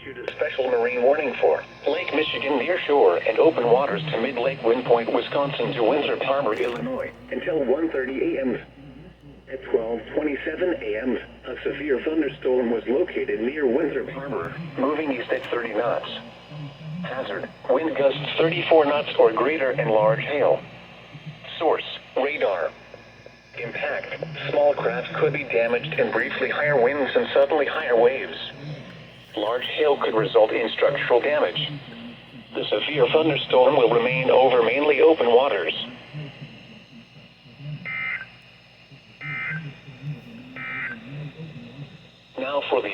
issued a special marine warning for Lake Michigan near shore and open waters to mid-Lake Wind Point, Wisconsin to Windsor Harbor, Illinois, until 1:30 a.m. At 12:27 a.m., a severe thunderstorm was located near Windsor Harbor, moving east at 30 knots. Hazard: wind gusts 34 knots or greater and large hail. Source: radar. Impact: small craft could be damaged and briefly higher winds and suddenly higher waves. Large hail could result in structural damage. The severe thunderstorm will remain over mainly open waters. Now for the